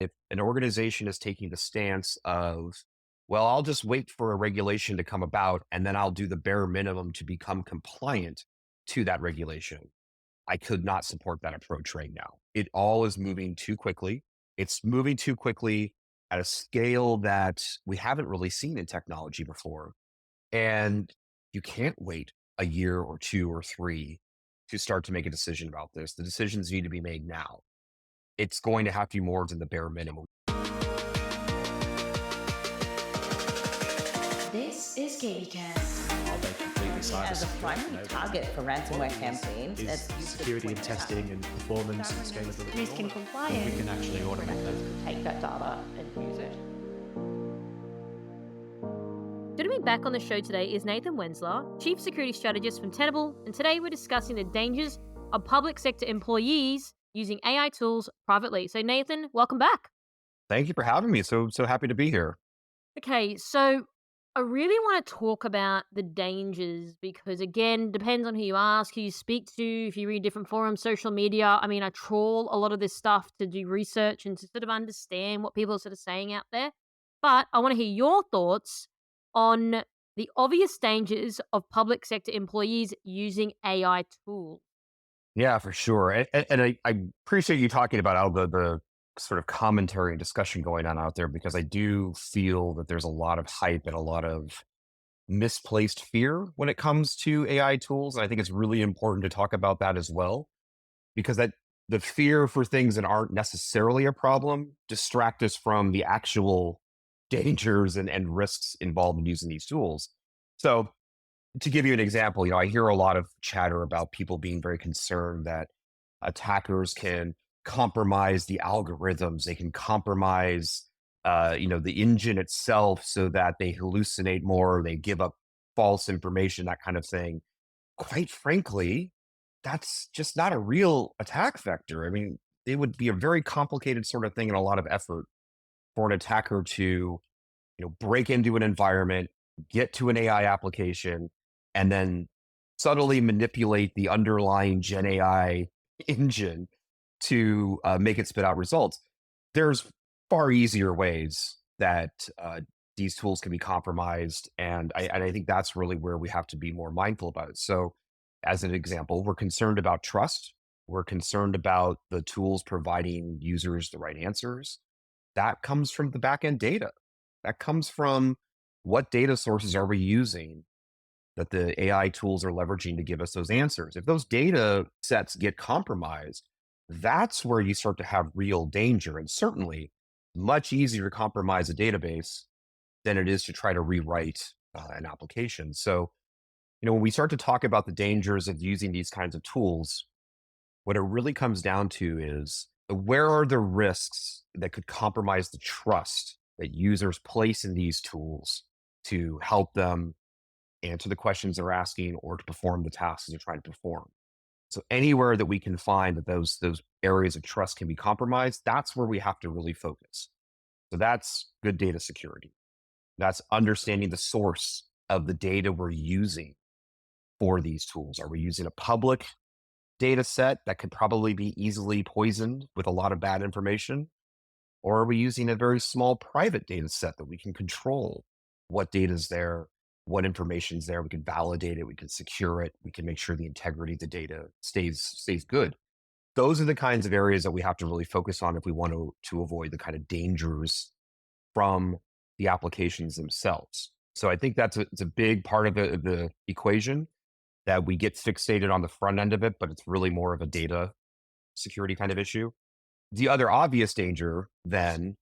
If an organization is taking the stance of, well, I'll just wait for a regulation to come about and then I'll do the bare minimum to become compliant to that regulation, I could not support that approach right now. It all is moving too quickly. It's moving too quickly at a scale that we haven't really seen in technology before. And you can't wait a year or two or three to start to make a decision about this. The decisions need to be made now. It's going to have to be more than the bare minimum. This is KBKast. Are they completely As a cybersecure? primary target for ransomware campaigns, Is that's used to security and point testing and performance and scalability Risk and all that? compliance. We can actually automate that. take that data and use it. Joining me back on the show today is Nathan Wenzler, Chief Security Strategist from Tenable, and today we're discussing the dangers of public sector employees using AI tools privately. So Nathan, welcome back. Thank you for having me. So happy to be here. Okay, so I really want to talk about the dangers because, again, depends on who you ask, who you speak to, if you read different forums, social media. I mean, I trawl a lot of this stuff to do research and to sort of understand what people are sort of saying out there. But I want to hear your thoughts on the obvious dangers of public sector employees using AI tools. Yeah, for sure. And I appreciate you talking about all the sort of commentary and discussion going on out there because I do feel that there's a lot of hype and a lot of misplaced fear when it comes to AI tools. And I think it's really important to talk about that as well, because that the fear for things that aren't necessarily a problem distract us from the actual dangers and risks involved in using these tools. So to give you an example, I hear a lot of chatter about people being very concerned that attackers can compromise the algorithms. They can compromise, the engine itself so that they hallucinate more, they give up false information, that kind of thing. Quite frankly, that's just not a real attack vector. I mean, it would be a very complicated sort of thing and a lot of effort for an attacker to, break into an environment, get to an AI application, and then subtly manipulate the underlying Gen AI engine to make it spit out results. There's far easier ways that these tools can be compromised, and I think that's really where we have to be more mindful about it. So, as an example, we're concerned about trust. We're concerned about the tools providing users the right answers. That comes from the backend data. That comes from what data sources are we using that the AI tools are leveraging to give us those answers. If those data sets get compromised, that's where you start to have real danger. And certainly much easier to compromise a database than it is to try to rewrite an application. So, when we start to talk about the dangers of using these kinds of tools, what it really comes down to is where are the risks that could compromise the trust that users place in these tools to help them answer the questions they're asking or to perform the tasks they're trying to perform. So anywhere that we can find that those areas of trust can be compromised, that's where we have to really focus. So that's good data security. That's understanding the source of the data we're using for these tools. Are we using a public data set that could probably be easily poisoned with a lot of bad information? Or are we using a very small private data set that we can control what data is there, what information is there? We can validate it, we can secure it, we can make sure the integrity of the data stays good. Those are the kinds of areas that we have to really focus on if we want to avoid the kind of dangers from the applications themselves. So I think it's a big part of the equation that we get fixated on the front end of it, but it's really more of a data security kind of issue. The other obvious danger then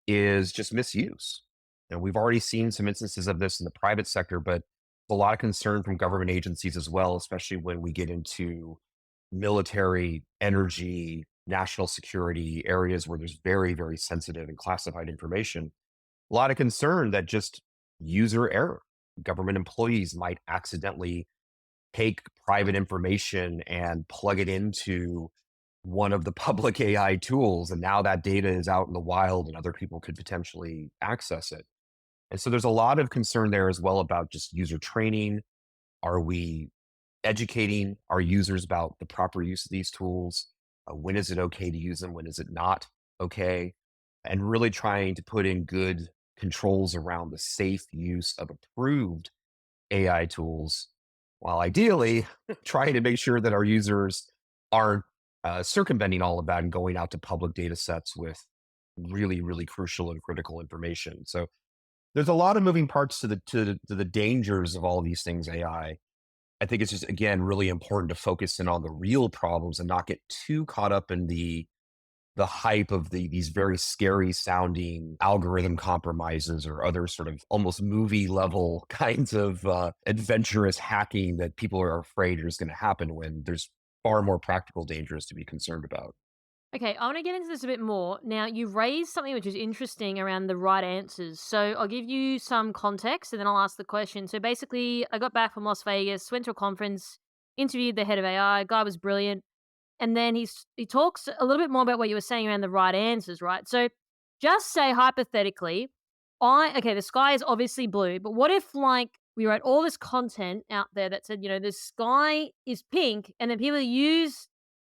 is just misuse. And we've already seen some instances of this in the private sector, but a lot of concern from government agencies as well, especially when we get into military, energy, national security areas where there's very, very sensitive and classified information. A lot of concern that just user error, government employees might accidentally take private information and plug it into one of the public AI tools. And now that data is out in the wild and other people could potentially access it. And so there's a lot of concern there as well about just user training. Are we educating our users about the proper use of these tools? When is it okay to use them? When is it not okay? and really trying to put in good controls around the safe use of approved AI tools, while ideally trying to make sure that our users aren't circumventing all of that and going out to public data sets with really, really crucial and critical information. So there's a lot of moving parts to the dangers of all of these things AI. I think it's just again really important to focus in on the real problems and not get too caught up in the hype of these very scary sounding algorithm compromises or other sort of almost movie level kinds of adventurous hacking that people are afraid is going to happen when there's far more practical dangers to be concerned about. Okay, I want to get into this a bit more. Now, you raised something which is interesting around the right answers. So I'll give you some context and then I'll ask the question. So basically, I got back from Las Vegas, went to a conference, interviewed the head of AI. Guy was brilliant. And then he talks a little bit more about what you were saying around the right answers, right? So just say hypothetically, okay, the sky is obviously blue, but what if like we wrote all this content out there that said, the sky is pink, and then people use,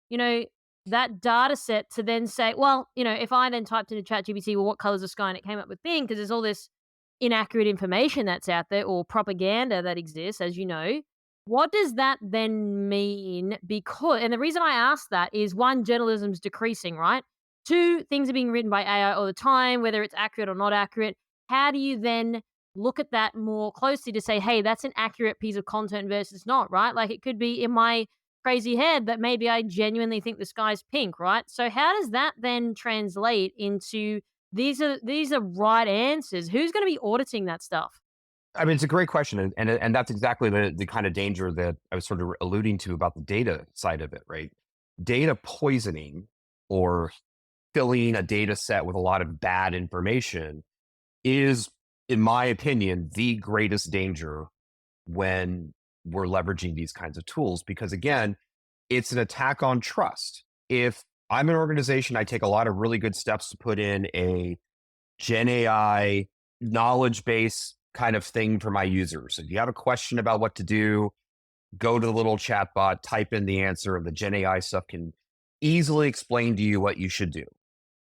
you know, that data set to then say, well, if I then typed into ChatGPT, well, what color is the sky? And it came up with pink because there's all this inaccurate information that's out there or propaganda that exists, as you know. What does that then mean? And the reason I ask that is one, journalism's decreasing, right? Two, things are being written by AI all the time, whether it's accurate or not accurate. How do you then look at that more closely to say, hey, that's an accurate piece of content versus not, right? Like it could be in my crazy head that maybe I genuinely think the sky's pink, right? So how does that then translate into these are right answers? Who's going to be auditing that stuff? I mean, it's a great question, and that's exactly the kind of danger that I was sort of alluding to about the data side of it, right? Data poisoning or filling a data set with a lot of bad information is, in my opinion, the greatest danger when we're leveraging these kinds of tools, because again, it's an attack on trust. If I'm an organization, I take a lot of really good steps to put in a Gen AI knowledge base kind of thing for my users. If you have a question about what to do, go to the little chat bot, type in the answer, and the Gen AI stuff can easily explain to you what you should do.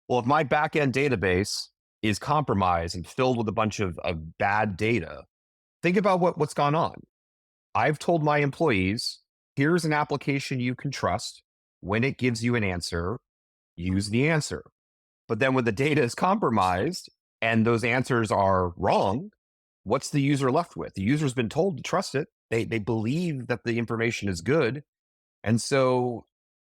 Well, if my backend database is compromised and filled with a bunch of bad data, think about what's gone on. I've told my employees, here's an application you can trust. When it gives you an answer, use the answer. But then when the data is compromised and those answers are wrong, what's the user left with? The user's been told to trust it. They believe that the information is good. And so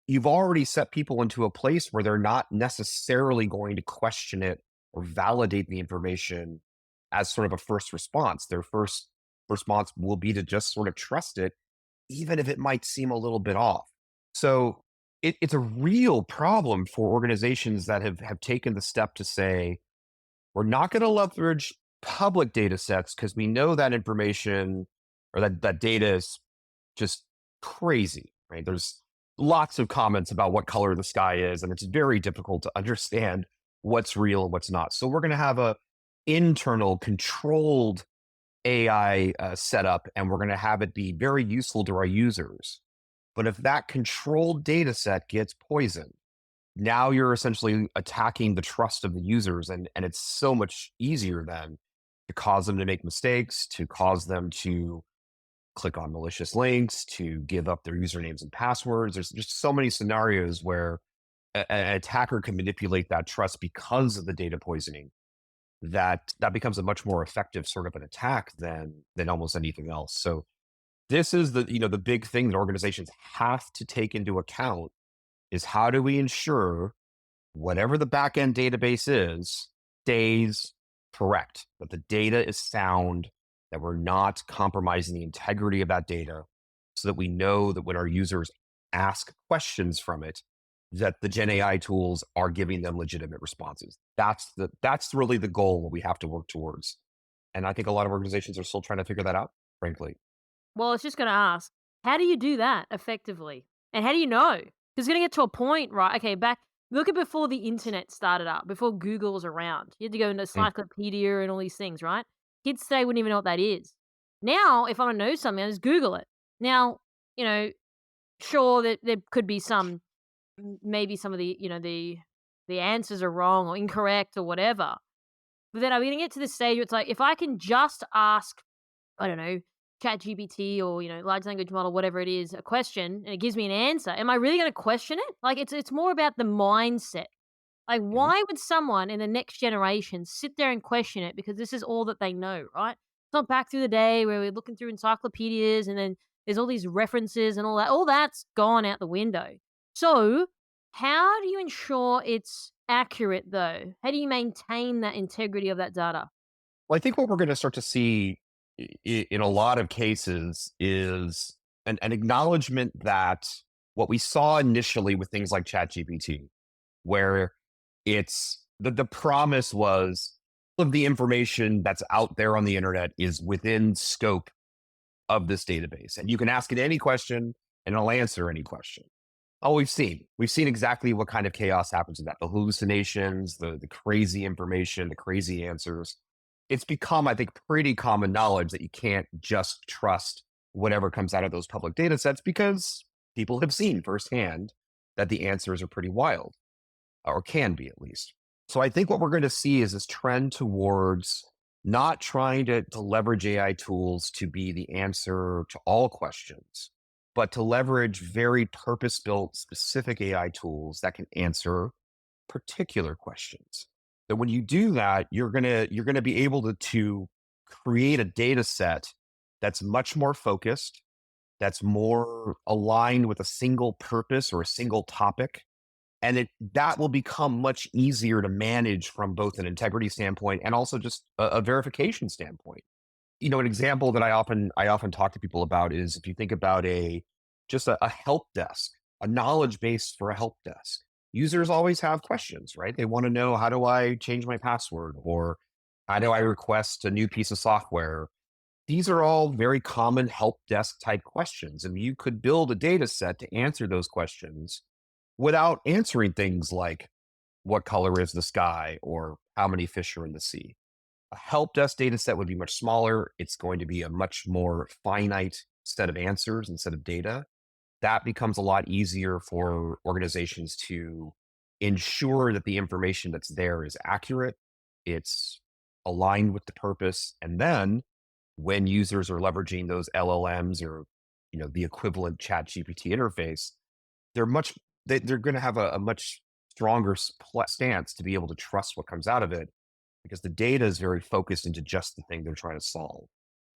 you've already set people into a place where they're not necessarily going to question it or validate the information as sort of a first response. Their first response will be to just sort of trust it, even if it might seem a little bit off. So it's a real problem for organizations that have taken the step to say, we're not going to leverage public data sets because we know that information or that data is just crazy, right? There's lots of comments about what color the sky is, and it's very difficult to understand what's real and what's not. So we're going to have a internal controlled AI setup, and we're going to have it be very useful to our users. But if that controlled data set gets poisoned, now you're essentially attacking the trust of the users, and it's so much easier then to cause them to make mistakes, to cause them to click on malicious links, to give up their usernames and passwords. There's just so many scenarios where an attacker can manipulate that trust because of the data poisoning. That becomes a much more effective sort of an attack than almost anything else. So this is the big thing that organizations have to take into account is how do we ensure whatever the backend database is stays correct, that the data is sound, that we're not compromising the integrity of that data, so that we know that when our users ask questions from it, that the Gen AI tools are giving them legitimate responses. That's really the goal that we have to work towards. And I think a lot of organizations are still trying to figure that out, frankly. Well, I was just going to ask, how do you do that effectively? And how do you know? Because it's going to get to a point, right? Okay, look at before the internet started up, before Google was around. You had to go into Mm. encyclopedia and all these things, right? Kids today wouldn't even know what that is. Now, if I want to know something, I just Google it. Now, sure that there could be maybe some of the the answers are wrong or incorrect or whatever. But then I'm gonna get to the stage where it's like, if I can just ask, I don't know, ChatGPT or, large language model, whatever it is, a question and it gives me an answer, am I really gonna question it? Like, it's more about the mindset. Like, Mhm. why would someone in the next generation sit there and question it because this is all that they know, right? It's not back through the day where we're looking through encyclopedias and then there's all these references and all that. All that's gone out the window. So, how do you ensure it's accurate though? How do you maintain that integrity of that data? Well, I think what we're going to start to see in a lot of cases is an acknowledgement that what we saw initially with things like ChatGPT, where the promise was all of the information that's out there on the internet is within scope of this database. And you can ask it any question and it'll answer any question. Oh, we've seen exactly what kind of chaos happens with that. The hallucinations, the crazy information, the crazy answers. It's become, I think, pretty common knowledge that you can't just trust whatever comes out of those public data sets because people have seen firsthand that the answers are pretty wild, or can be at least. So I think what we're going to see is this trend towards not trying to leverage AI tools to be the answer to all questions, but to leverage very purpose built specific AI tools that can answer particular questions. That when you do that, you're gonna be able to create a data set that's much more focused, that's more aligned with a single purpose or a single topic, and that will become much easier to manage from both an integrity standpoint and also just a verification standpoint. An example that I often talk to people about is if you think about a help desk, a knowledge base for a help desk. Users always have questions, right? They want to know, how do I change my password, or how do I request a new piece of software? These are all very common help desk type questions, and you could build a data set to answer those questions without answering things like what color is the sky or how many fish are in the sea. A help desk data set would be much smaller. It's going to be a much more finite set of answers instead of data. That becomes a lot easier for organizations to ensure that the information that's there is accurate, it's aligned with the purpose. And then when users are leveraging those LLMs or the equivalent chat GPT interface, they're much they're going to have a much stronger stance to be able to trust what comes out of it because the data is very focused into just the thing they're trying to solve.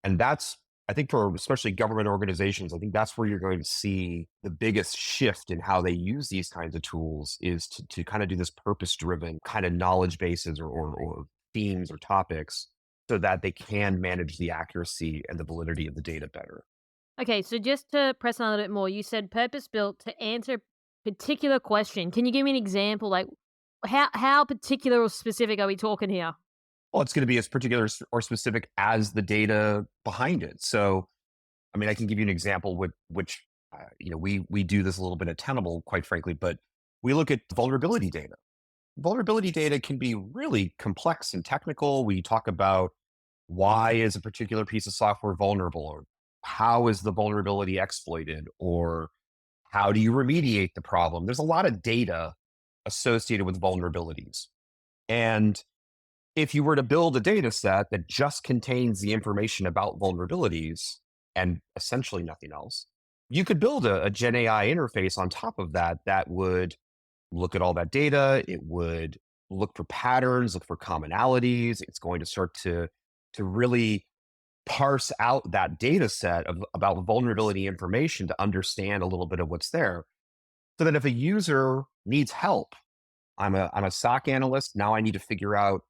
And that's, I think, for especially government organizations, I think that's where you're going to see the biggest shift in how they use these kinds of tools is to kind of do this purpose driven kind of knowledge bases or themes or topics so that they can manage the accuracy and the validity of the data better. Okay, so just to press on a little bit more, you said purpose built to answer a particular question. Can you give me an example? Like, how particular or specific are we talking here? Well, it's going to be as particular or specific as the data behind it. So, I mean, I can give you an example with which we do this a little bit at Tenable, quite frankly, but we look at vulnerability data. Vulnerability data can be really complex and technical. We talk about why is a particular piece of software vulnerable, or how is the vulnerability exploited, or how do you remediate the problem? There's a lot of data associated with vulnerabilities. And if you were to build a data set that just contains the information about vulnerabilities and essentially nothing else, you could build a Gen AI interface on top of that that would look at all that data. It would look for patterns, look for commonalities. It's going to start to really parse out that data set about vulnerability information to understand a little bit of what's there. So that if a user needs help, I'm a SOC analyst. Now I need to figure out,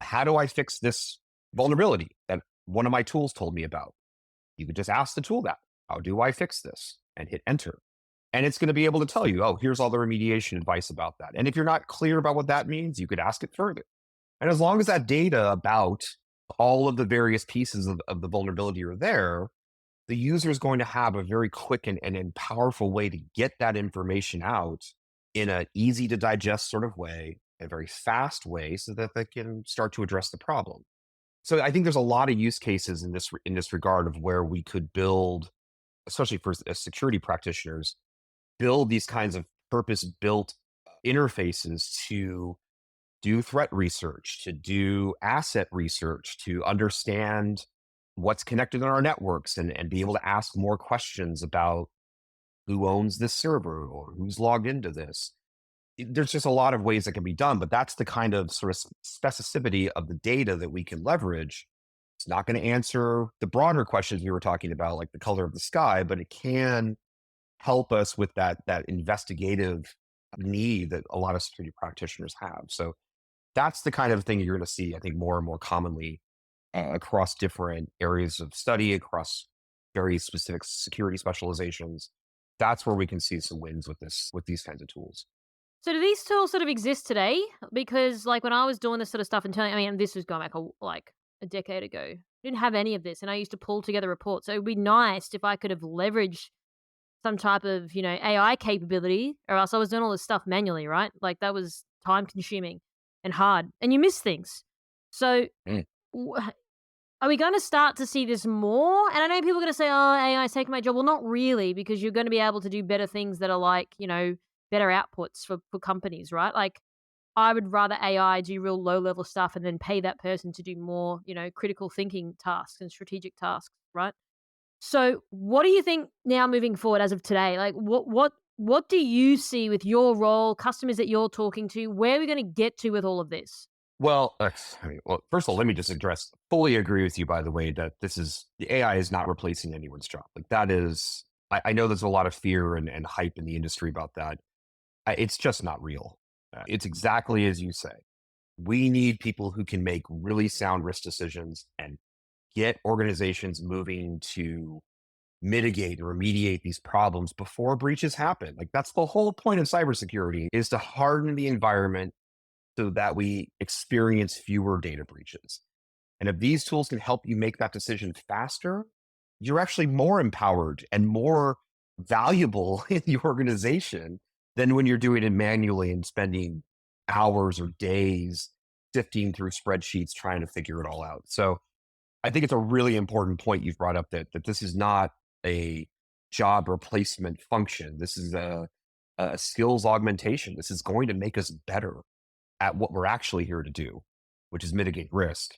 how do I fix this vulnerability that one of my tools told me about? You could just ask the tool that, how do I fix this? And hit enter. And it's going to be able to tell you, oh, here's all the remediation advice about that. And if you're not clear about what that means, you could ask it further. And as long as that data about all of the various pieces of the vulnerability are there, the user is going to have a very quick and powerful way to get that information out in an easy to digest sort of way, a very fast way, so that they can start to address the problem. So I think there's a lot of use cases in this regard of where we could build, especially for as security practitioners, build these kinds of purpose built interfaces to do threat research, to do asset research, to understand what's connected in our networks and be able to ask more questions about who owns this server or who's logged into this. There's just a lot of ways that can be done, but that's the kind of sort of specificity of the data that we can leverage. It's not going to answer the broader questions we were talking about, like the color of the sky, but it can help us with that investigative need that a lot of security practitioners have. So that's the kind of thing you're going to see, I think, more and more commonly across different areas of study, across very specific security specializations. That's where we can see some wins with with these kinds of tools. So do these tools sort of exist today? Because like when I was doing this sort of stuff and telling, I mean, this was going back like a decade ago. Didn't have any of this, and I used to pull together reports. So it'd be nice if I could have leveraged some type of AI capability, or else I was doing all this stuff manually, right? Like that was time consuming and hard, and you miss things. So Mm. w- are we going to start to see this more? And I know people are going to say, "Oh, AI is taking my job." Well, not really, because you're going to be able to do better things that are like, better outputs for companies, right? Like, I would rather AI do real low level stuff and then pay that person to do more, critical thinking tasks and strategic tasks, right? So, what do you think now moving forward as of today? Like, what do you see with your role, customers that you're talking to? Where are we going to get to with all of this? Well, first of all, let me just address. Fully agree with you, by the way, that the AI is not replacing anyone's job. Like that is, I know there's a lot of fear and hype in the industry about that. It's just not real. It's exactly as you say. We need people who can make really sound risk decisions and get organizations moving to mitigate and remediate these problems before breaches happen. Like that's the whole point of cybersecurity is to harden the environment so that we experience fewer data breaches. And if these tools can help you make that decision faster, you're actually more empowered and more valuable in the organization than when you're doing it manually and spending hours or days sifting through spreadsheets trying to figure it all out. So I think it's a really important point you've brought up that this is not a job replacement function. This is a skills augmentation. This is going to make us better at what we're actually here to do, which is mitigate risk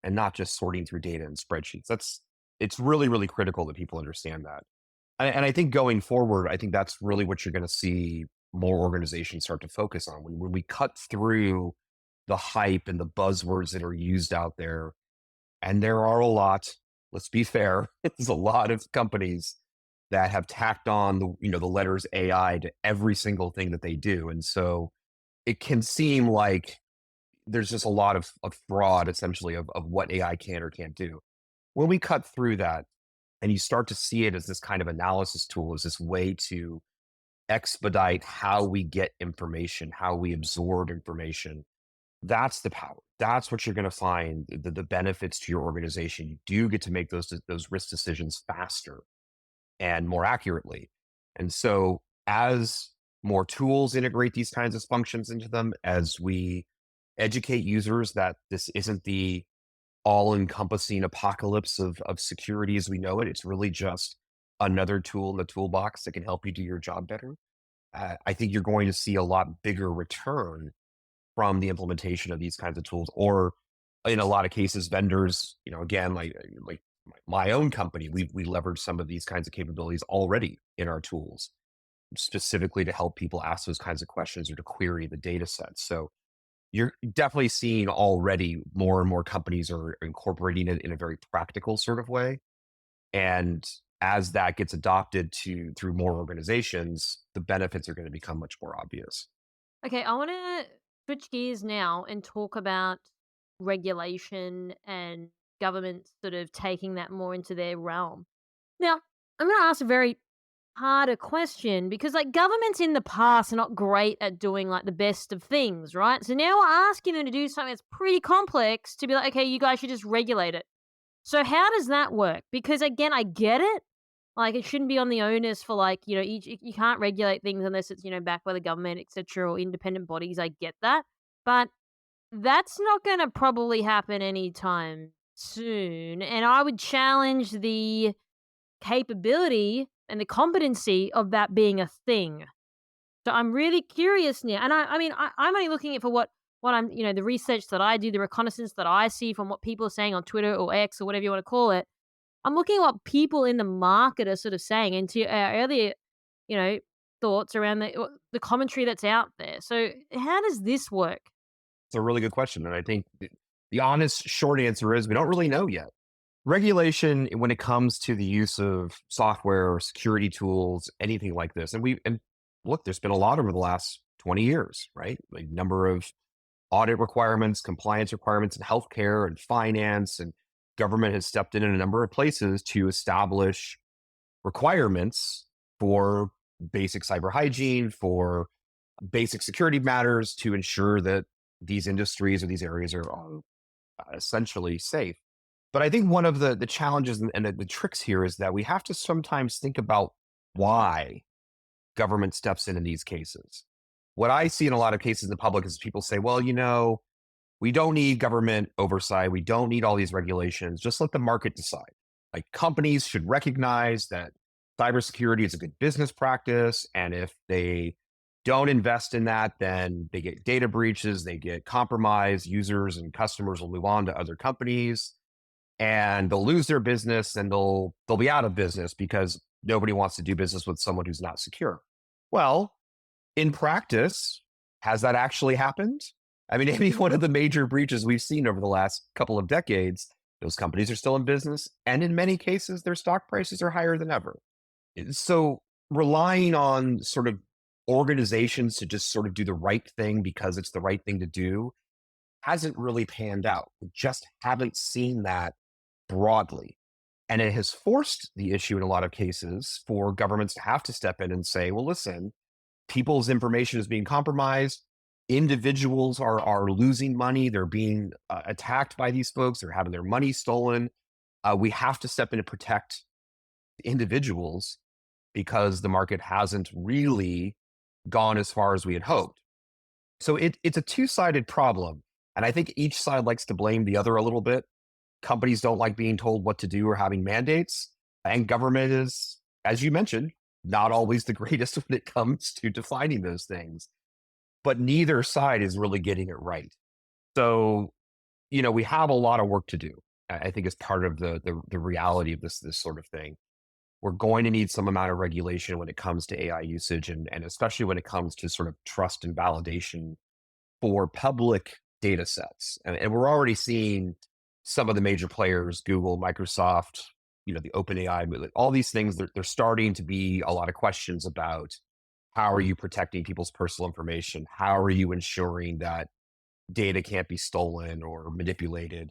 and not just sorting through data and spreadsheets. It's really, really critical that people understand that. And I think going forward, I think that's really what you're going to see more organizations start to focus on when we cut through the hype and the buzzwords that are used out there. And there are a lot, let's be fair, there's a lot of companies that have tacked on the letters AI to every single thing that they do. And so it can seem like there's just a lot of fraud essentially of what AI can or can't do. When we cut through that and you start to see it as this kind of analysis tool, as this way to expedite how we get information, how we absorb information, that's the power. That's what you're going to find the benefits to your organization. You do get to make those risk decisions faster and more accurately. And so as more tools integrate these kinds of functions into them, as we educate users that this isn't the all-encompassing apocalypse of security as we know it, it's really just another tool in the toolbox that can help you do your job better. I think you're going to see a lot bigger return from the implementation of these kinds of tools, or in a lot of cases, vendors, again, like my own company, we leverage some of these kinds of capabilities already in our tools, specifically to help people ask those kinds of questions or to query the data sets. So you're definitely seeing already more and more companies are incorporating it in a very practical sort of way. And as that gets adopted through more organizations, the benefits are going to become much more obvious. Okay, I want to switch gears now and talk about regulation and governments sort of taking that more into their realm. Now, I'm going to ask a very harder question because, like, governments in the past are not great at doing like the best of things, right? So now we're asking them to do something that's pretty complex to be like, okay, you guys should just regulate it. So how does that work? Because again, I get it. Like it shouldn't be on the onus for like, each you can't regulate things unless it's, backed by the government, etc., or independent bodies. I get that. But that's not going to probably happen anytime soon. And I would challenge the capability and the competency of that being a thing. So I'm really curious now, and I'm only looking at for what I'm the research that I do, the reconnaissance that I see from what people are saying on Twitter or X or whatever you want to call it. I'm looking at what people in the market are sort of saying, and to our earlier, you know, thoughts around the commentary that's out there. So how does this work? It's a really good question. And I think the honest short answer is we don't really know yet. Regulation, when it comes to the use of software or security tools, anything like this, and look, there's been a lot over the last 20 years, right? Like number of audit requirements, compliance requirements in healthcare and finance, and government has stepped in a number of places to establish requirements for basic cyber hygiene, for basic security matters to ensure that these industries or these areas are essentially safe. But I think one of the challenges and the tricks here is that we have to sometimes think about why government steps in these cases. What I see in a lot of cases in the public is people say, well, we don't need government oversight. We don't need all these regulations. Just let the market decide. Like companies should recognize that cybersecurity is a good business practice. And if they don't invest in that, then they get data breaches, they get compromised, users and customers will move on to other companies and they'll lose their business and they'll be out of business because nobody wants to do business with someone who's not secure. Well, in practice, has that actually happened? I mean, maybe one of the major breaches we've seen over the last couple of decades, those companies are still in business. And in many cases, their stock prices are higher than ever. So relying on sort of organizations to just sort of do the right thing because it's the right thing to do hasn't really panned out. We just haven't seen that broadly. And it has forced the issue in a lot of cases for governments to have to step in and say, well, listen, people's information is being compromised. Individuals are losing money. They're being attacked by these folks. They're having their money stolen. We have to step in to protect individuals because the market hasn't really gone as far as we had hoped. So it's a two-sided problem. And I think each side likes to blame the other a little bit. Companies don't like being told what to do or having mandates. And government is, as you mentioned, not always the greatest when it comes to defining those things. But neither side is really getting it right. So, we have a lot of work to do. I think is part of the reality of this sort of thing. We're going to need some amount of regulation when it comes to AI usage and especially when it comes to sort of trust and validation for public data sets. And we're already seeing some of the major players, Google, Microsoft, the OpenAI, all these things, they're starting to be a lot of questions about how are you protecting people's personal information? How are you ensuring that data can't be stolen or manipulated?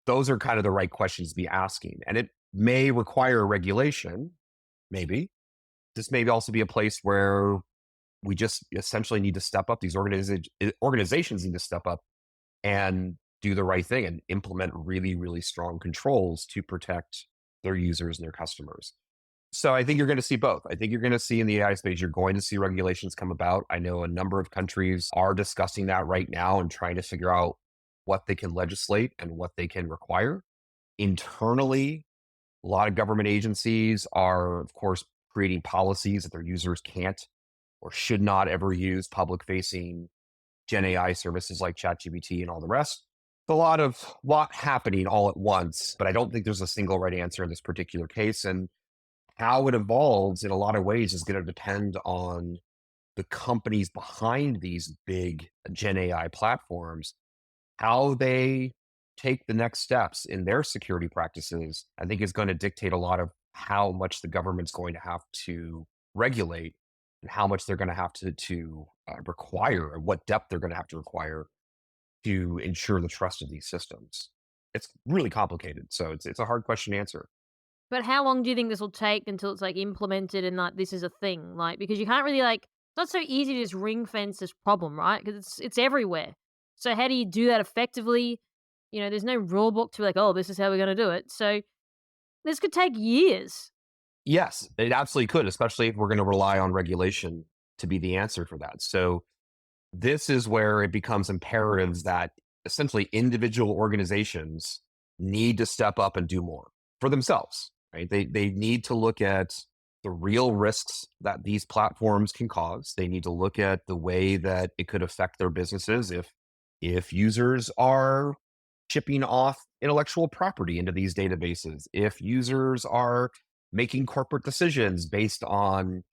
Those are kind of the right questions to be asking. And it may require regulation, maybe. This may also be a place where we just essentially need to step up. These organizations need to step up and do the right thing and implement really, really strong controls to protect their users and their customers. So I think you're going to see both. I think you're going to see in the AI space, you're going to see regulations come about. I know a number of countries are discussing that right now and trying to figure out what they can legislate and what they can require. Internally, a lot of government agencies are, of course, creating policies that their users can't or should not ever use public facing Gen AI services like ChatGPT and all the rest. A lot happening all at once, but I don't think there's a single right answer in this particular case. And how it evolves in a lot of ways is going to depend on the companies behind these big Gen AI platforms, how they take the next steps in their security practices. I think is going to dictate a lot of how much the government's going to have to regulate and how much they're going to have to require, or what depth they're going to have to require to ensure the trust of these systems. It's really complicated, so it's a hard question to answer. But how long do you think this will take until it's, like, implemented and, like, this is a thing? Like, because you can't really, like it's not so easy to just ring fence this problem, right? Because it's everywhere. So how do you do that effectively? There's no rule book to be like, "Oh, this is how we're gonna do it." So this could take years. Yes, it absolutely could, especially if we're going to rely on regulation to be the answer for that. So this is where it becomes imperative that essentially individual organizations need to step up and do more for themselves, right? They need to look at the real risks that these platforms can cause. They need to look at the way that it could affect their businesses if users are shipping off intellectual property into these databases, if users are making corporate decisions based on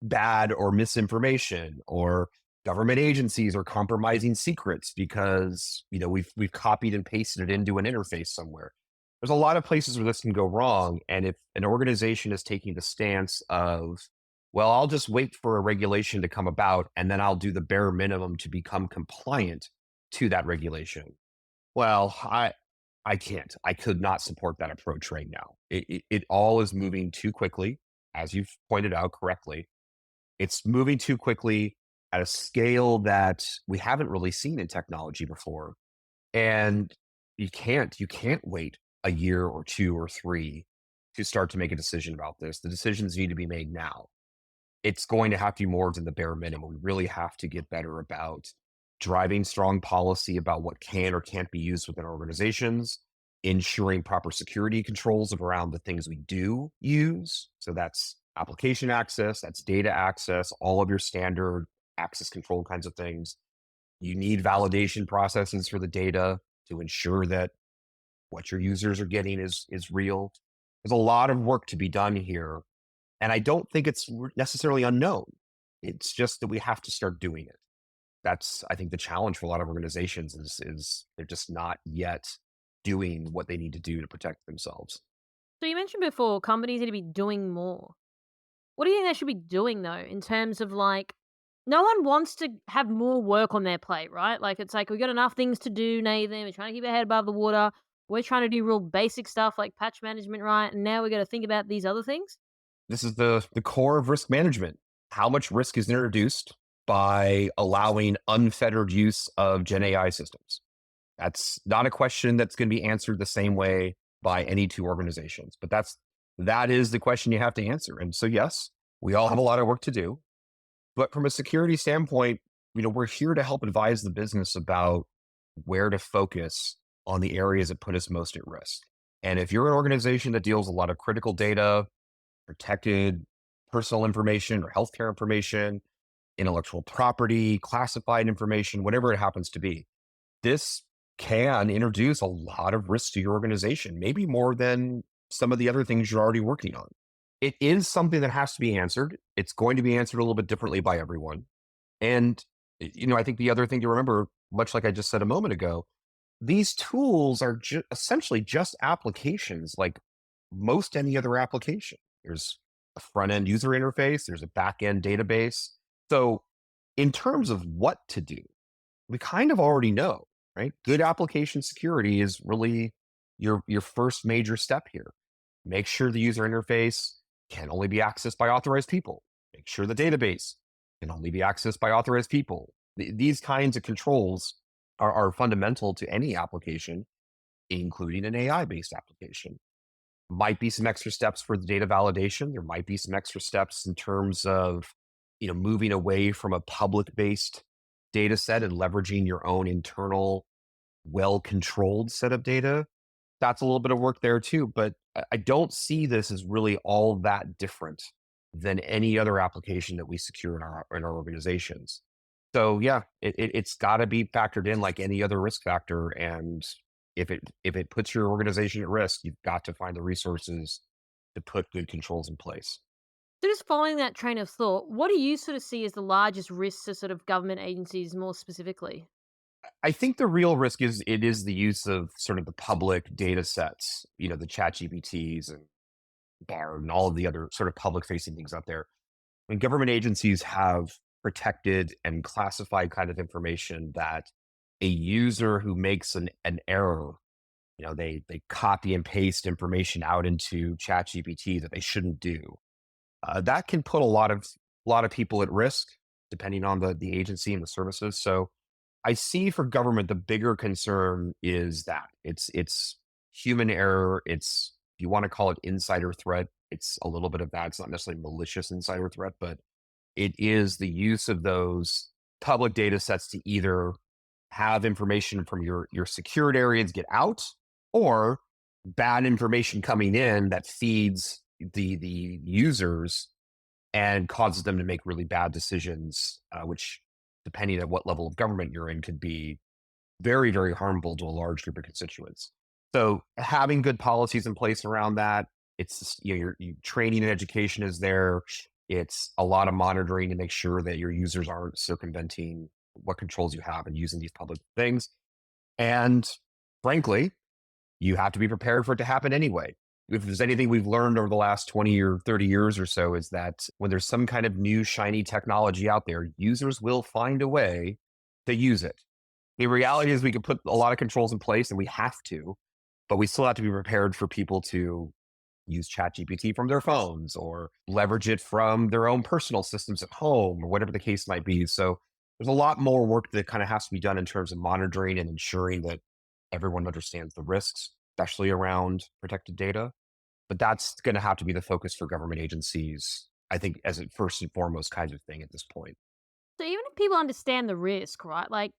bad or misinformation, or government agencies are compromising secrets because we've copied and pasted it into an interface somewhere. There's a lot of places where this can go wrong, and if an organization is taking the stance of, well, I'll just wait for a regulation to come about and then I'll do the bare minimum to become compliant to that regulation, well, I can't. I could not support that approach right now. It all is moving too quickly, as you've pointed out correctly. It's moving too quickly at a scale that we haven't really seen in technology before. And you can't wait a year or two or three to start to make a decision about this. The decisions need to be made now. It's going to have to be more than the bare minimum. We really have to get better about driving strong policy about what can or can't be used within organizations, ensuring proper security controls of around the things we do use. So that's application access, that's data access, all of your standard access control kinds of things. You need validation processes for the data to ensure that what your users are getting is real. There's a lot of work to be done here, and I don't think it's necessarily unknown. It's just that we have to start doing it. That's, I think, the challenge for a lot of organizations is they're just not yet doing what they need to do to protect themselves. So you mentioned before companies need to be doing more. What do you think they should be doing though, in terms of like, no one wants to have more work on their plate, right? Like it's like we got enough things to do, Nathan. We're trying to keep our head above the water. We're trying to do real basic stuff like patch management, right? And now we got to think about these other things. This is the core of risk management. How much risk is introduced by allowing unfettered use of Gen AI systems? That's not a question that's going to be answered the same way by any two organizations, but that is the question you have to answer. And so, yes, we all have a lot of work to do, but from a security standpoint, we're here to help advise the business about where to focus on the areas that put us most at risk. And if you're an organization that deals a lot of critical data, protected personal information or healthcare information, intellectual property, classified information, whatever it happens to be, this can introduce a lot of risk to your organization, maybe more than some of the other things you're already working on. It is something that has to be answered. It's going to be answered a little bit differently by everyone. And, I think the other thing to remember, much like I just said a moment ago, these tools are essentially just applications like most any other application. There's a front end user interface, there's a back end database. So, in terms of what to do, we kind of already know, right? Good application security is really your first major step here. Make sure the user interface can only be accessed by authorized people. Make sure the database can only be accessed by authorized people. These kinds of controls are fundamental to any application, including an AI-based application. Might be some extra steps for the data validation. There might be some extra steps in terms of, moving away from a public-based data set and leveraging your own internal, well-controlled set of data. That's a little bit of work there too, but I don't see this as really all that different than any other application that we secure in our organizations. So yeah, it's got to be factored in like any other risk factor, and if it puts your organization at risk, you've got to find the resources to put good controls in place. So just following that train of thought, what do you sort of see as the largest risks to sort of government agencies more specifically? I think the real risk is the use of sort of the public data sets, the chat GPTs and Bard and all of the other sort of public facing things out there. When government agencies have protected and classified kind of information that a user who makes an error, they copy and paste information out into chat GPT that they shouldn't do. That can put a lot of people at risk, depending on the agency and the services. So I see for government, the bigger concern is that it's human error. It's, if you want to call it insider threat, it's a little bit of that. It's not necessarily malicious insider threat, but it is the use of those public data sets to either have information from your secured areas get out, or bad information coming in that feeds the users and causes them to make really bad decisions, which, depending on what level of government you're in, could be very, very harmful to a large group of constituents. So having good policies in place around that, it's just, your training and education is there. It's a lot of monitoring to make sure that your users aren't circumventing what controls you have and using these public things. And frankly, you have to be prepared for it to happen anyway. If there's anything we've learned over the last 20 or 30 years or so, is that when there's some kind of new shiny technology out there, users will find a way to use it. The reality is we can put a lot of controls in place, and we have to, but we still have to be prepared for people to use ChatGPT from their phones or leverage it from their own personal systems at home or whatever the case might be. So there's a lot more work that kind of has to be done in terms of monitoring and ensuring that everyone understands the risks, especially around protected data. But that's going to have to be the focus for government agencies, I think, as a first and foremost kind of thing at this point. So even if people understand the risk, right? Like,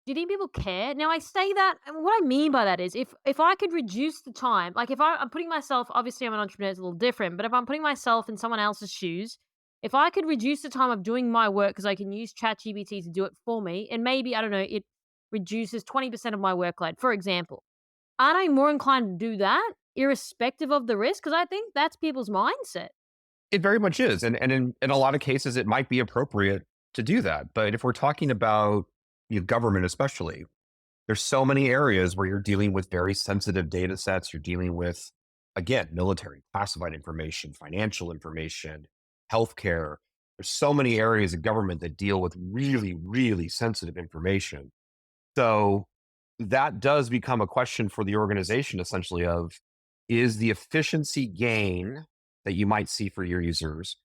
do you think people care? Now I say that, and what I mean by that is if I could reduce the time, like if I'm putting myself, obviously I'm an entrepreneur, it's a little different, but if I'm putting myself in someone else's shoes, if I could reduce the time of doing my work because I can use ChatGPT to do it for me, and maybe, I don't know, it reduces 20% of my workload, for example, aren't I more inclined to do that irrespective of the risk? Because I think that's people's mindset. It very much is. And in a lot of cases, it might be appropriate to do that. But if we're talking about government, especially, there's so many areas where you're dealing with very sensitive data sets. You're dealing with, again, military, classified information, financial information, healthcare. There's so many areas of government that deal with really, really sensitive information. So that does become a question for the organization, essentially, of is the efficiency gain that you might see for your users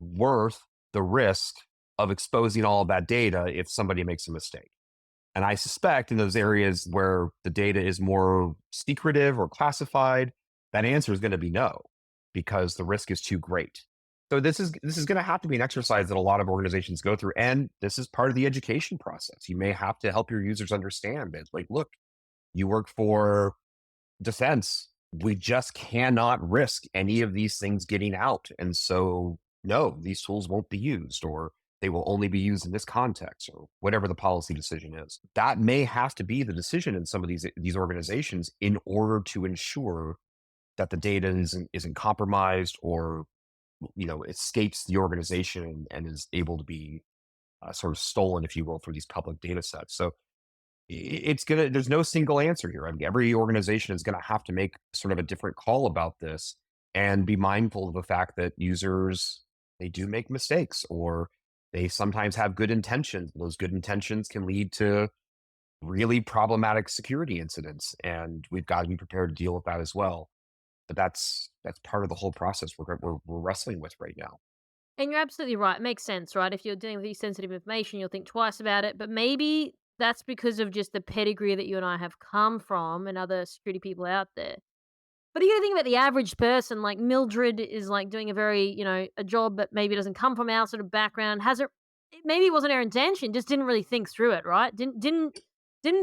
worth the risk of exposing all of that data if somebody makes a mistake? And I suspect in those areas where the data is more secretive or classified, that answer is going to be no, because the risk is too great. So this is going to have to be an exercise that a lot of organizations go through, and this is part of the education process. You may have to help your users understand that, like, look, you work for defense. We just cannot risk any of these things getting out, and so no, these tools won't be used, or they will only be used in this context, or whatever the policy decision is. That may have to be the decision in some of these organizations in order to ensure that the data isn't compromised or escapes the organization and is able to be sort of stolen, if you will, for these public data sets. So there's no single answer here. I mean, every organization is going to have to make sort of a different call about this and be mindful of the fact that users, they do make mistakes, or they sometimes have good intentions. Those good intentions can lead to really problematic security incidents, and we've got to be prepared to deal with that as well. But that's part of the whole process we're wrestling with right now. And you're absolutely right. It makes sense, right? If you're dealing with these sensitive information, you'll think twice about it. But maybe that's because of just the pedigree that you and I have come from and other security people out there. But you got to think about the average person. Like Mildred is like doing a very, a job that maybe doesn't come from our sort of background. Maybe it wasn't her intention, just didn't really think through it, right? Didn't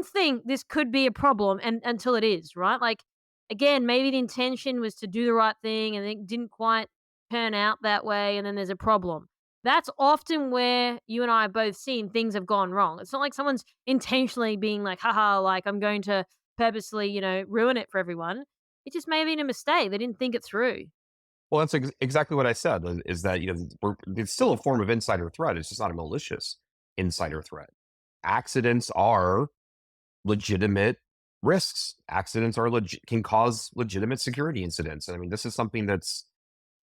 think this could be a problem and until it is, right? Like, again, maybe the intention was to do the right thing and it didn't quite turn out that way, and then there's a problem. That's often where you and I have both seen things have gone wrong. It's not like someone's intentionally being like, haha, like I'm going to purposely, ruin it for everyone. It just may have been a mistake. They didn't think it through. Well, that's exactly what I said. Is that it's still a form of insider threat. It's just not a malicious insider threat. Accidents are legitimate risks. Accidents can cause legitimate security incidents. And I mean, this is something that's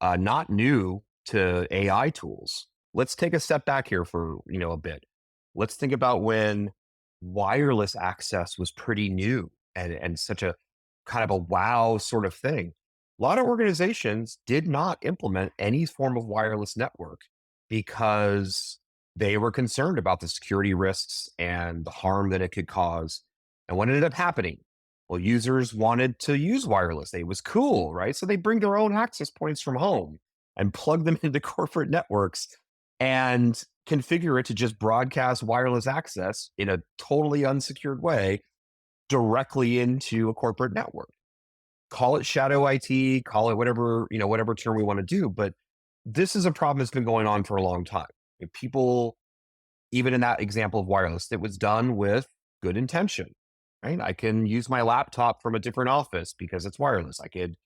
not new to AI tools. Let's take a step back here for a bit. Let's think about when wireless access was pretty new and such a kind of a wow sort of thing. A lot of organizations did not implement any form of wireless network because they were concerned about the security risks and the harm that it could cause. And what ended up happening? Well, users wanted to use wireless. It was cool, right? So they bring their own access points from home and plug them into corporate networks and configure it to just broadcast wireless access in a totally unsecured way directly into a corporate network. call it shadow IT, call it whatever, whatever term we want to do. But this is a problem that's been going on for a long time. If people, even in that example of wireless, it was done with good intention, right? I can use my laptop from a different office because it's wireless. I could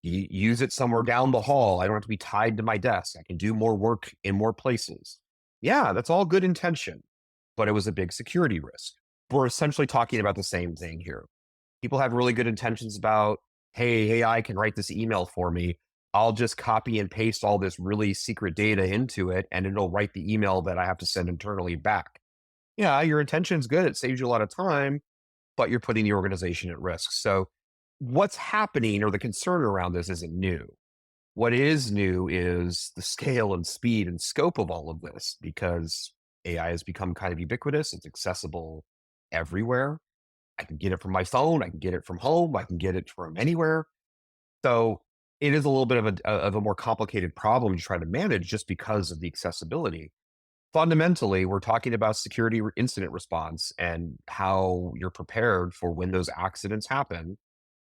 use it somewhere down the hall. I don't have to be tied to my desk. I can do more work in more places. Yeah, that's all good intention, but it was a big security risk. We're essentially talking about the same thing here. People have really good intentions about, hey, AI can write this email for me. I'll just copy and paste all this really secret data into it, and it'll write the email that I have to send internally back. Yeah, your intention's good. It saves you a lot of time, but you're putting the organization at risk. So what's happening or the concern around this isn't new. What is new is the scale and speed and scope of all of this because AI has become kind of ubiquitous. It's accessible everywhere. I can get it from my phone. I can get it from home. I can get it from anywhere. So it is a little bit of a more complicated problem to try to manage just because of the accessibility. Fundamentally, we're talking about security incident response and how you're prepared for when those accidents happen.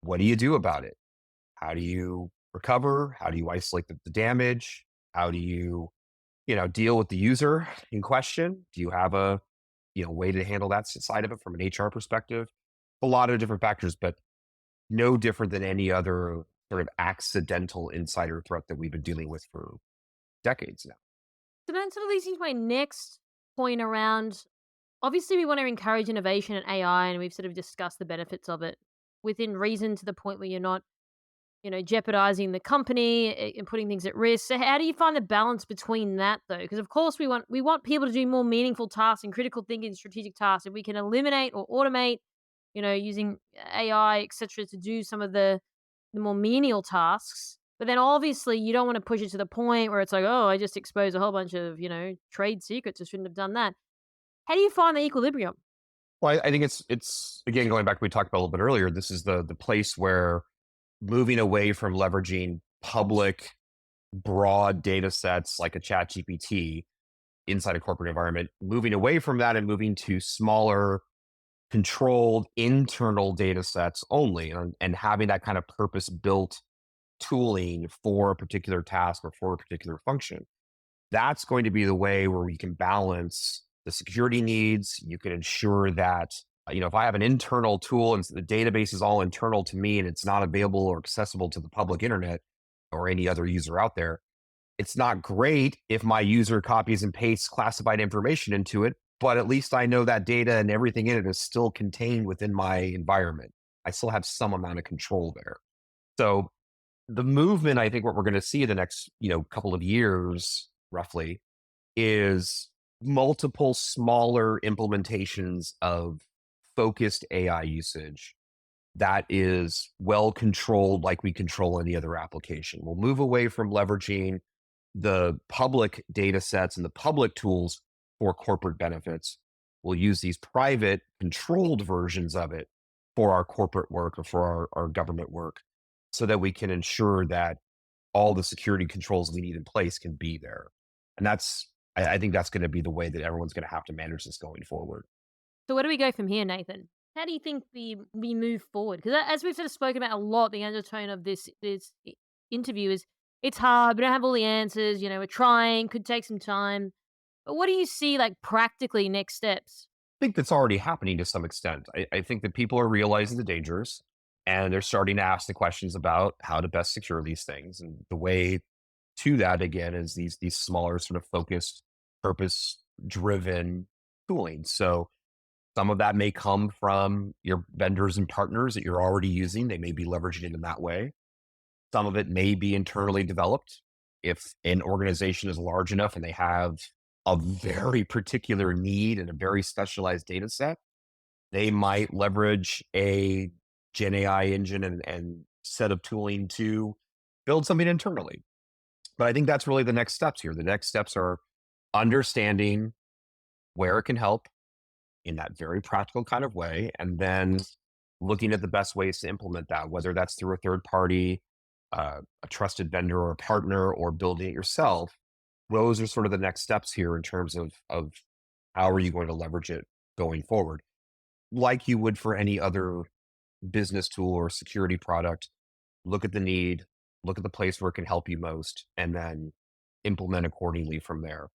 What do you do about it? How do you recover? How do you isolate the damage? How do you, deal with the user in question? Do you have a, way to handle that side of it from an HR perspective? A lot of different factors, but no different than any other sort of accidental insider threat that we've been dealing with for decades now. So that sort of leads me to my next point around obviously we want to encourage innovation in AI and we've sort of discussed the benefits of it within reason to the point where you're not, jeopardizing the company and putting things at risk. So how do you find the balance between that though? Because of course we want people to do more meaningful tasks and critical thinking strategic tasks. If we can eliminate or automate, using AI, etc., to do some of the more menial tasks. But then obviously you don't want to push it to the point where it's like, oh, I just exposed a whole bunch of, trade secrets. I shouldn't have done that. How do you find the equilibrium? Well, I think it's again going back to what we talked about a little bit earlier. This is the place where moving away from leveraging public broad data sets like a chat GPT inside a corporate environment, moving away from that and moving to smaller, controlled internal data sets only, and having that kind of purpose built tooling for a particular task or for a particular function. That's going to be the way where we can balance the security needs. You can ensure that, if I have an internal tool and the database is all internal to me and it's not available or accessible to the public internet or any other user out there, it's not great if my user copies and pastes classified information into it, but at least I know that data and everything in it is still contained within my environment. I still have some amount of control there. So the movement, I think what we're going to see in the next, couple of years, roughly, is multiple smaller implementations of focused AI usage that is well controlled like we control any other application. We'll move away from leveraging the public data sets and the public tools for corporate benefits. We'll use these private controlled versions of it for our corporate work or for our government work so that we can ensure that all the security controls we need in place can be there. And I think that's going to be the way that everyone's going to have to manage this going forward. So where do we go from here, Nathan? How do you think we move forward? Because as we've sort of spoken about a lot, the undertone of this interview is it's hard. We don't have all the answers. We're trying. Could take some time. But what do you see like practically next steps? I think that's already happening to some extent. I think that people are realizing the dangers and they're starting to ask the questions about how to best secure these things. And the way to that again is these smaller sort of focused, purpose driven tooling. So some of that may come from your vendors and partners that you're already using. They may be leveraging it in that way. Some of it may be internally developed. If an organization is large enough and they have a very particular need and a very specialized data set, they might leverage a Gen AI engine and set of tooling to build something internally. But I think that's really the next steps here. The next steps are understanding where it can help in that very practical kind of way, and then looking at the best ways to implement that, whether that's through a third party, a trusted vendor or a partner, or building it yourself. Those are sort of the next steps here in terms of how are you going to leverage it going forward, like you would for any other business tool or security product. look at the need, look at the place where it can help you most, and then implement accordingly from there.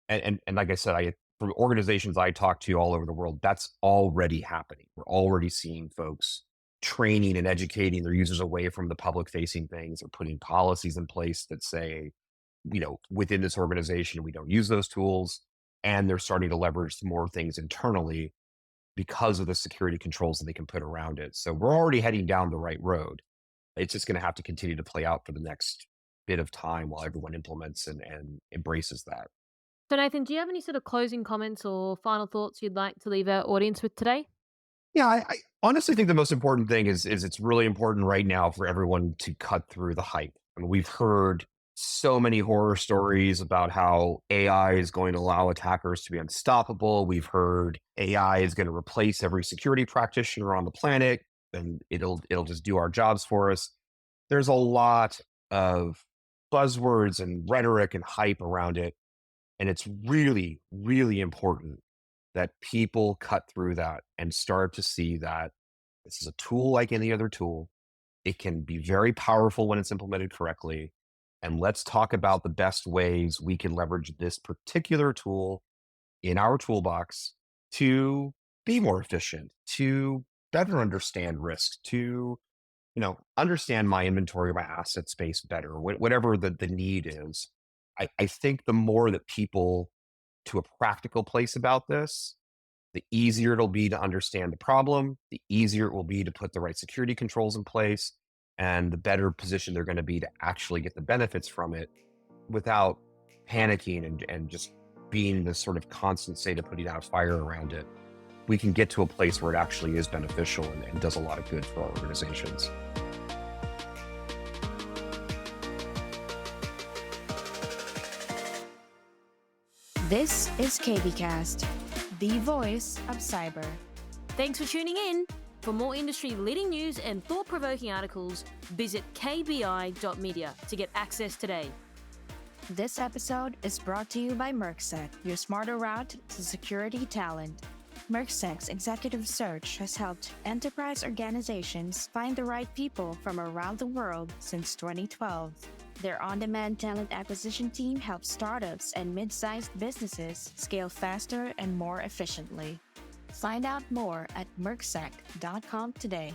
And like I said, from organizations I talk to all over the world, that's already happening. We're already seeing folks training and educating their users away from the public facing things, or putting policies in place that say, within this organization, we don't use those tools. And they're starting to leverage more things internally because of the security controls that they can put around it. So we're already heading down the right road. It's just going to have to continue to play out for the next bit of time while everyone implements and embraces that. So, Nathan, do you have any sort of closing comments or final thoughts you'd like to leave our audience with today? Yeah, I honestly think the most important thing is it's really important right now for everyone to cut through the hype. I mean, we've heard so many horror stories about how AI is going to allow attackers to be unstoppable. We've heard AI is going to replace every security practitioner on the planet, and it'll just do our jobs for us. There's a lot of buzzwords and rhetoric and hype around it, and it's really, really important that people cut through that and start to see that this is a tool like any other tool. It can be very powerful when it's implemented correctly. And let's talk about the best ways we can leverage this particular tool in our toolbox to be more efficient, to better understand risk, to understand my inventory, my asset space better, whatever the need is. I think the more that people to a practical place about this, the easier it'll be to understand the problem, the easier it will be to put the right security controls in place, and the better position they're going to be to actually get the benefits from it without panicking and just being in this sort of constant state of putting out a fire around it. We can get to a place where it actually is beneficial and does a lot of good for our organizations. This is KBKast, the voice of cyber. Thanks for tuning in. For more industry-leading news and thought-provoking articles, visit kbi.media to get access today. This episode is brought to you by Mercsec, your smarter route to security talent. Mercsec's executive search has helped enterprise organizations find the right people from around the world since 2012. Their on-demand talent acquisition team helps startups and mid-sized businesses scale faster and more efficiently. Find out more at mercsec.com today.